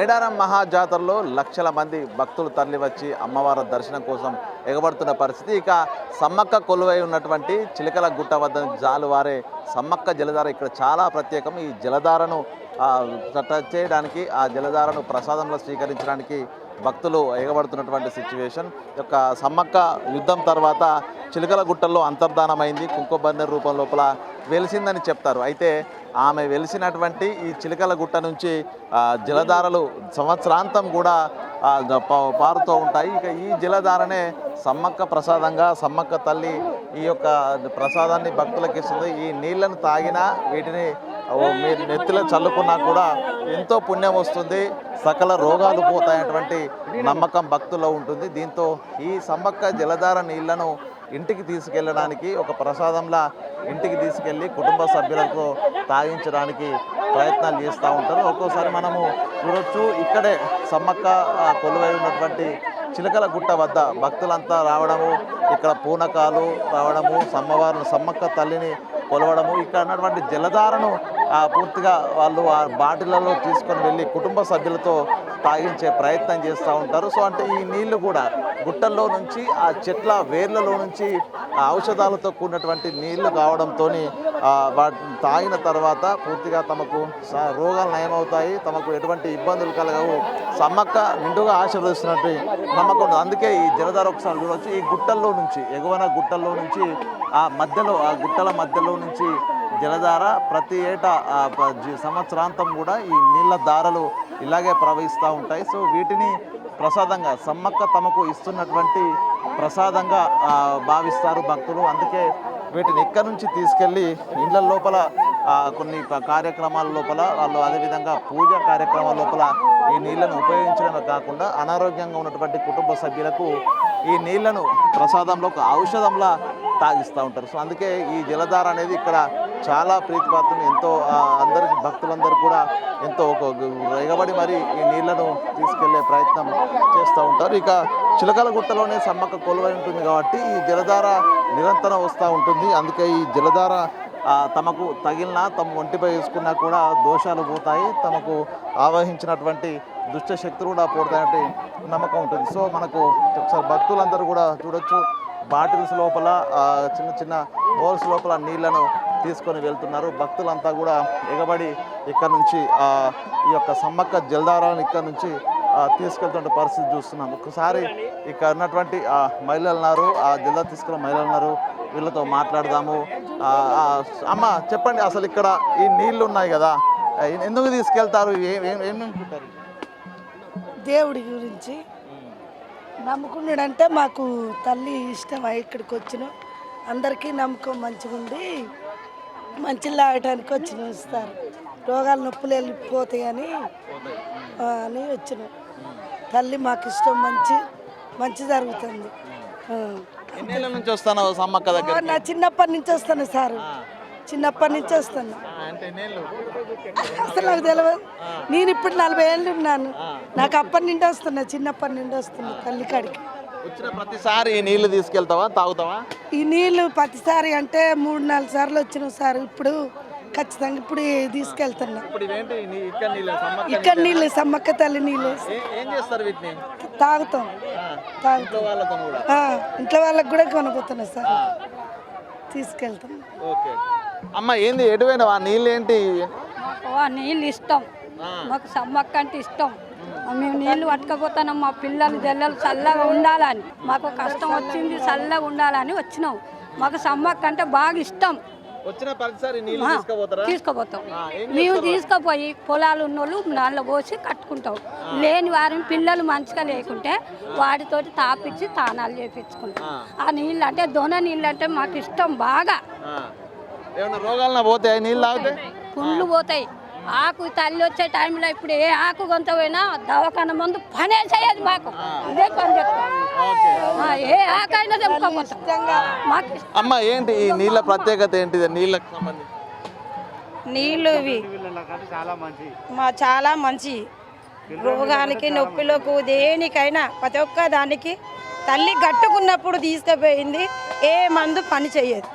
మేడారం మహాజాతరలో లక్షల మంది భక్తులు తరలివచ్చి అమ్మవారి దర్శనం కోసం ఎగబడుతున్న పరిస్థితి. ఇక సమ్మక్క కొలువై ఉన్నటువంటి చిలకల గుట్ట వద్ద జాలువారే సమ్మక్క జలధార ఇక్కడ చాలా ప్రత్యేకం. ఈ జలధారను చేయడానికి, ఆ జలధారను ప్రసాదంలో స్వీకరించడానికి భక్తులు ఎగబడుతున్నటువంటి సిచ్యువేషన్. యొక్క సమ్మక్క యుద్ధం తర్వాత చిలకల గుట్టల్లో అంతర్ధానమైంది, కుంకుబందర్ రూపం లోపల వెలిసిందని చెప్తారు. అయితే ఆమె వెలిసినటువంటి ఈ చిలకల గుట్ట నుంచి జలధారలు సంవత్సరాంతం కూడా పారుతూ ఉంటాయి. ఇక ఈ జలధారనే సమ్మక్క ప్రసాదంగా, సమ్మక్క తల్లి ఈ యొక్క ప్రసాదాన్ని భక్తులకు ఇస్తుంది. ఈ నీళ్లను తాగినా, వీటిని మీరు నెత్తిలో చల్లుకున్నా కూడా ఎంతో పుణ్యం వస్తుంది, సకల రోగాలు పోతాయటువంటి నమ్మకం భక్తుల్లో ఉంటుంది. దీంతో ఈ సమ్మక్క జలధార నీళ్లను ఇంటికి తీసుకెళ్ళడానికి, ఒక ప్రసాదంలా ఇంటికి తీసుకెళ్ళి కుటుంబ సభ్యులకు తాగించడానికి ప్రయత్నాలు చేస్తూ ఉంటారు. ఒక్కోసారి మనము చూడొచ్చు, ఇక్కడే సమ్మక్క కొలువై ఉన్నటువంటి చిలకల గుట్ట వద్ద భక్తులంతా రావడము, ఇక్కడ పూనకాలు రావడము, సమ్మక్క తల్లిని కొలవడము, ఇక్కడ ఉన్నటువంటి జలధారను పూర్తిగా వాళ్ళు ఆ బాటిళ్లలో తీసుకొని వెళ్ళి కుటుంబ సభ్యులతో తాగించే ప్రయత్నం చేస్తూ ఉంటారు. సో అంటే ఈ నీళ్లు కూడా గుట్టల్లో నుంచి, ఆ చెట్ల వేర్లలో నుంచి ఔషధాలతో కూడినటువంటి నీళ్లు కావడంతో వాటిని తాగిన తర్వాత పూర్తిగా తమకు రోగాలు నయమవుతాయి, తమకు ఎటువంటి ఇబ్బందులు కలగవు, సమ్మక్క నిండుగా ఆశీర్వదిస్తున్నట్టు నమ్మకం ఉంది. అందుకే ఈ జలధార ఒకసారి చూడవచ్చు. ఈ గుట్టల్లో నుంచి, ఎగువన గుట్టల్లో నుంచి ఆ గుట్టల మధ్యలో నుంచి జలధార ప్రతి ఏటా సంవత్సరాంతం కూడా ఈ నీళ్ళ దారలు ఇలాగే ప్రవహిస్తూ ఉంటాయి. సో వీటిని ప్రసాదంగా, సమ్మక్క తమకు ఇస్తున్నటువంటి ప్రసాదంగా భావిస్తారు భక్తులు. అందుకే వీటిని ఇక్కడి నుంచి తీసుకెళ్ళి ఇండ్ల లోపల కొన్ని కార్యక్రమాల లోపల వాళ్ళు, అదేవిధంగా పూజా కార్యక్రమాల లోపల ఈ నీళ్లను ఉపయోగించడమే కాకుండా అనారోగ్యంగా ఉన్నటువంటి కుటుంబ సభ్యులకు ఈ నీళ్లను ప్రసాదంలో ఒక ఔషధంలా తాగిస్తూ ఉంటారు. సో అందుకే ఈ జలధార అనేది ఇక్కడ చాలా ప్రీతిపాత్రం. ఎంతో అందరికి, భక్తులందరూ కూడా ఎంతో ఎగబడి మరి ఈ నీళ్లను తీసుకెళ్లే ప్రయత్నం చేస్తూ ఉంటారు. ఇక చిలకల గుట్టలోనే సమ్మక్క కొలువై ఉంటుంది కాబట్టి ఈ జలధార నిరంతరం వస్తూ ఉంటుంది. అందుకే ఈ జలధార తమకు తగిలినా, తమ ఒంటిపై వేసుకున్నా కూడా దోషాలు పోతాయి, తమకు ఆవహించినటువంటి దుష్ట శక్తులు కూడా పోతాయంటే నమ్మకం ఉంటుంది. సో మనకు ఒకసారి భక్తులందరూ కూడా చూడొచ్చు, బాటిల్స్ లోపల, చిన్న చిన్న బౌల్స్ లోపల నీళ్లను తీసుకొని వెళ్తున్నారు. భక్తులంతా కూడా ఎగబడి ఇక్కడ నుంచి ఈ యొక్క సమ్మక్క జలధారాలను ఇక్కడ నుంచి తీసుకెళ్తున్న పరిస్థితి చూస్తున్నాం. ఒకసారి ఇక్కడ ఉన్నటువంటి మహిళలు ఉన్నారు, ఆ జిల్లా తీసుకున్న మహిళలు ఉన్నారు, వీళ్ళతో మాట్లాడదాము. అమ్మ చెప్పండి, అసలు ఇక్కడ ఈ నీళ్లు ఉన్నాయి కదా, ఎందుకు తీసుకెళ్తారు, ఏమనుకుంటారు? దేవుడి గురించి నమ్ముకున్నాడంటే మాకు తల్లి ఇష్టం. ఇక్కడికి వచ్చిన అందరికీ నమ్మకం మంచిగా ఉండి మంచిగా లాగటానికి వచ్చిన ఇస్తారు, రోగాలు నొప్పులు వెళ్ళిపోతాయి అని వచ్చిన. తల్లి మాకు ఇష్టం, మంచి జరుగుతుంది. నుంచి వస్తాను సమ్మక్క దగ్గర? నా చిన్నప్పటి నుంచి వస్తాను సార్, చిన్నప్పటి నుంచి వస్తాను. అసలు నాకు తెలియదు, నేను ఇప్పుడు 40 ఏళ్ళు ఉన్నాను, నాకు అప్పటి నుండి వస్తున్నా, చిన్నప్పటి నుండి వస్తున్నా తల్లి కాడికి. వచ్చిన ప్రతిసారి ఈ నీళ్లు తీసుకెళ్తావా, తాగుతావా? ఈ నీళ్లు ప్రతిసారి అంటే 3-4 సార్లు వచ్చిన సార్. ఇప్పుడు ఖచ్చితంగా ఇప్పుడు తీసుకెళ్తున్నా. ఇక్కడ నీళ్ళు, సమ్మక్క తల్లి నీళ్ళు తాగుతాం. ఇంట్లో వాళ్ళకి కూడా కొనుక్కోతున్నా సార్, తీసుకెళ్తాం. అమ్మ ఏంది, ఎటువైనా నీళ్ళు ఏంటి? నీళ్ళు ఇష్టం మాకు, సమ్మక్క అంటే ఇష్టం. మేము నీళ్లు పట్టుకపోతున్నాం, మా పిల్లలు జల్లలు చల్లగా ఉండాలని, మాకు కష్టం వచ్చింది, చల్లగా ఉండాలని వచ్చినాం. మాకు సమ్మక్క అంటే బాగా ఇష్టం. తీసుకుపోతాం మేము, తీసుకుపోయి పొలాలు ఉన్నోళ్ళు దానిలో పోసి కట్టుకుంటాం, లేని వారిని పిల్లలు మంచిగా లేకుంటే వాటితోటి తాపించి తానాలు చేపించుకుంటాం. ఆ నీళ్ళు అంటే దొన నీళ్ళు అంటే మాకు ఇష్టం బాగా. పుండ్లు పోతాయి. ఆకు తల్లి వచ్చే టైంలో ఇప్పుడు ఏ ఆకు కొంత పోయినా దవాఖాన ముందు పనే చేయదు మాకు, ఇదే పని చెప్తాం. ఏ ఆకైనా మాకు. అమ్మ ఏంటి ఈ నీళ్ళ ప్రత్యేకత ఏంటిది? నీళ్ళకి సంబంధించి నీళ్ళు ఇవి చాలా మంచి, రోగానికి, నొప్పిలకు, దేనికైనా ప్రతి ఒక్క దానికి తల్లి గట్టుకున్నప్పుడు తీసుకుపోయింది, ఏ మందు పని చేయదు,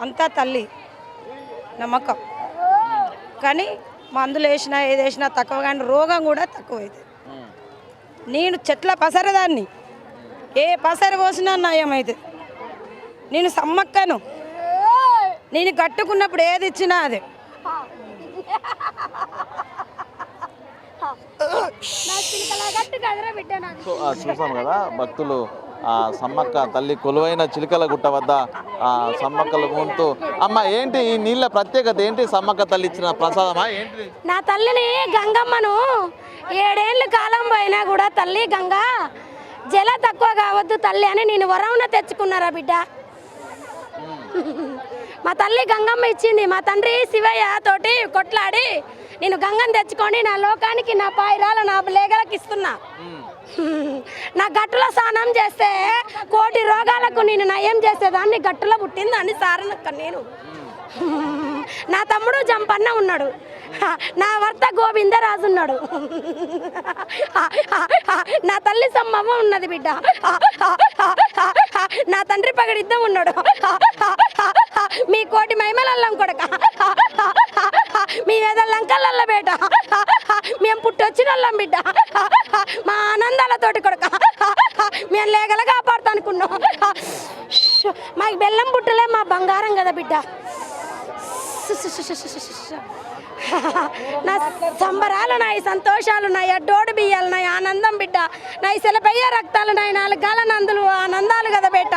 అంతా తల్లి నమ్మకం. కానీ మందులు వేసినా ఏది వేసినా తక్కువ, కానీ రోగం కూడా తక్కువ అవుతుంది. నేను చెట్ల పసరదాన్ని, ఏ పసర పోసినా నయం అవుతుంది. నేను సమ్మక్కను, నేను కట్టుకున్నప్పుడు ఏది ఇచ్చినా అదే. సో చూసాం కదా భక్తులు ఆ సమ్మక్క తల్లి కొలువైన చిలుకల గుట్ట వద్ద ఆ సమ్మక్కలు ముందు. అమ్మ ఏంటి ఈ నీళ్ళ ప్రత్యేకత ఏంటి? సమ్మక్క తల్లి ఇచ్చిన ప్రసాదమా ఏంటి? నా తల్లిని గంగమ్మను 7 ఏళ్ళ కాలం పోయినా కూడా తల్లి గంగా జల తక్కువ కావద్దు తల్లి అని నేను వరమున తెచ్చుకున్నారా బిడ్డ. మా తల్లి గంగమ్మ ఇచ్చింది. మా తండ్రి శివయ్య తోటి కొట్లాడి నేను గంగను తెచ్చుకొని నా లోకానికి నా పాయిరాల నా లేగలకు ఇస్తున్నా. నా గట్టులో స్నానం చేస్తే 1 కోటి రోగాలకు నేను నయం చేసేదాన్ని. గట్టులో పుట్టిందని సారనక్క నేను. నా తమ్ముడు జంపన్న ఉన్నాడు, నా భర్త గోవిందరాజు ఉన్నాడు, నా తల్లి సమ్మమ్మ ఉన్నది బిడ్డ, నా తండ్రి పగడిద్దం ఉన్నాడు. మీ 1 కోటి మైమలల్లం కొడక, మేమేదో లంకలల్ల బేట, మేము పుట్టొచ్చినోళ్ళం బిడ్డ, మా ఆనందాలతోటి కొడక మేము లేగల కాపాడుతా అనుకున్నాం. మాకు బెల్లం పుట్టలే మా బంగారం కదా బిడ్డ. నా సంబరాలు నాయి, సంతోషాలు నాయి, అడ్డోడు బియ్యాలు నాయి, ఆనందం బిడ్డ నాయి, సెలపయ్య రక్తాలు నాయి, 4 గాల నందులు ఆనందాలు కదా బేట.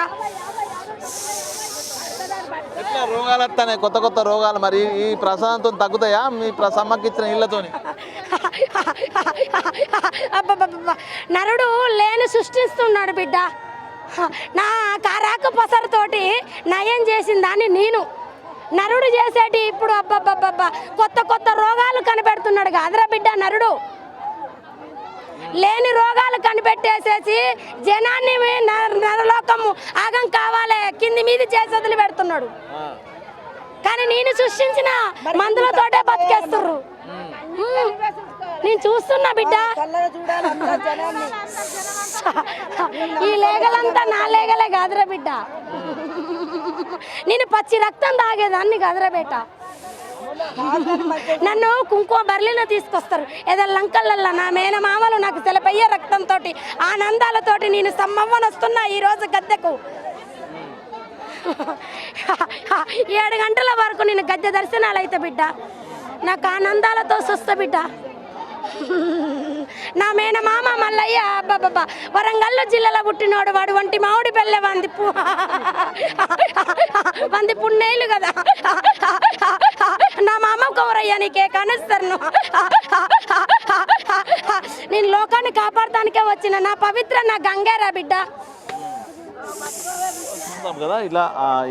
ఎట్లా రోగాలు వస్తాయి? కొత్త కొత్త రోగాలు మరి ఈ ప్రసాదంతో తగ్గుతాయా మీ సమ్మక్క ఇచ్చిన నీళ్ళతో? అబ్బబ్బబ్బా, నరుడు లేని సృష్టిస్తున్నాడు బిడ్డ. నా కారాకు పసరుతోటి నయం చేసిన దాన్ని నేను. నరుడు చేసేటి ఇప్పుడు అబ్బబ్బబ్బబ్బా కొత్త కొత్త రోగాలు కనిపెడుతున్నాడు కాదురా బిడ్డ. నరుడు లేని రోగాలు కనిపెట్టేసేసి జనాన్ని నరలోకము ఆగం కావాలి కింది మీది చేసి వదిలి పెడుతున్నాడు. కానీ నేను సృష్టించిన మందులతోటే బతికేస్తుర్రు. నేను చూస్తున్నా బిడ్డ. ఈ లేగలంతా నా లేగలే కాదురా బిడ్డ. నేను పచ్చి రక్తం తాగేదాన్ని కాదురా బేట. నన్ను కుంకుమ బర్లిన తీసుకొస్తారు ఏదో లంకలల్లా. నా మేనమామలు నాకు తెలపయ్యే రక్తంతో ఆనందాలతోటి నేను సమ్మవ్వను వస్తున్నా ఈరోజు గద్దెకు. 7 గంటల వరకు నేను గద్దె దర్శనాలు అయితే బిడ్డ నాకు ఆనందాలతో చూస్తా బిడ్డ. నా మేనమామ మల్లయ్య అబ్బాబ్బా వరంగల్ జిల్లాలో పుట్టినోడు. వాడు వంటి మామిడి పెళ్ళే వంది పుణ్యేళ్ళు కదా. నా మామ కౌరయ్య నీకే కానిస్తాను. నేను లోకాన్ని కాపాడటానికే వచ్చిన నా పవిత్ర నా గంగేరా బిడ్డ. చూస్తాం కదా ఇలా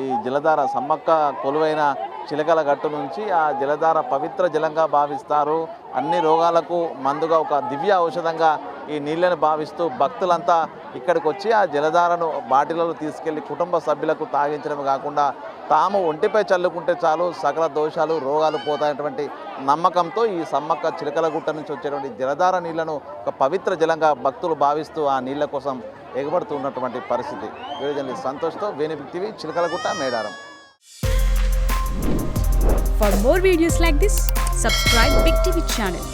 ఈ జలధార సమ్మక్క కొలువైన చిలకల గట్టు నుంచి ఆ జలధార పవిత్ర జలంగా భావిస్తారు. అన్ని రోగాలకు మందుగా ఒక దివ్య ఔషధంగా ఈ నీళ్ళని భావిస్తూ భక్తులంతా ఇక్కడికి వచ్చి ఆ జలధారను బాటిలలో తీసుకెళ్లి కుటుంబ సభ్యులకు తాగించడం కాకుండా తాము ఒంటిపై చల్లుకుంటే చాలు సకల దోషాలు రోగాలు పోతాయటువంటి నమ్మకంతో ఈ సమ్మక్క చిలకల గుట్ట నుంచి వచ్చేటువంటి జలధార నీళ్లను ఒక పవిత్ర జలంగా భక్తులు భావిస్తూ ఆ నీళ్ల కోసం ఎగబడుతూ ఉన్నటువంటి పరిస్థితి. వీడియో సంతోష్తో వేణి TV Chilakalagutta Medaram. For more videos like this, subscribe Big TV channel.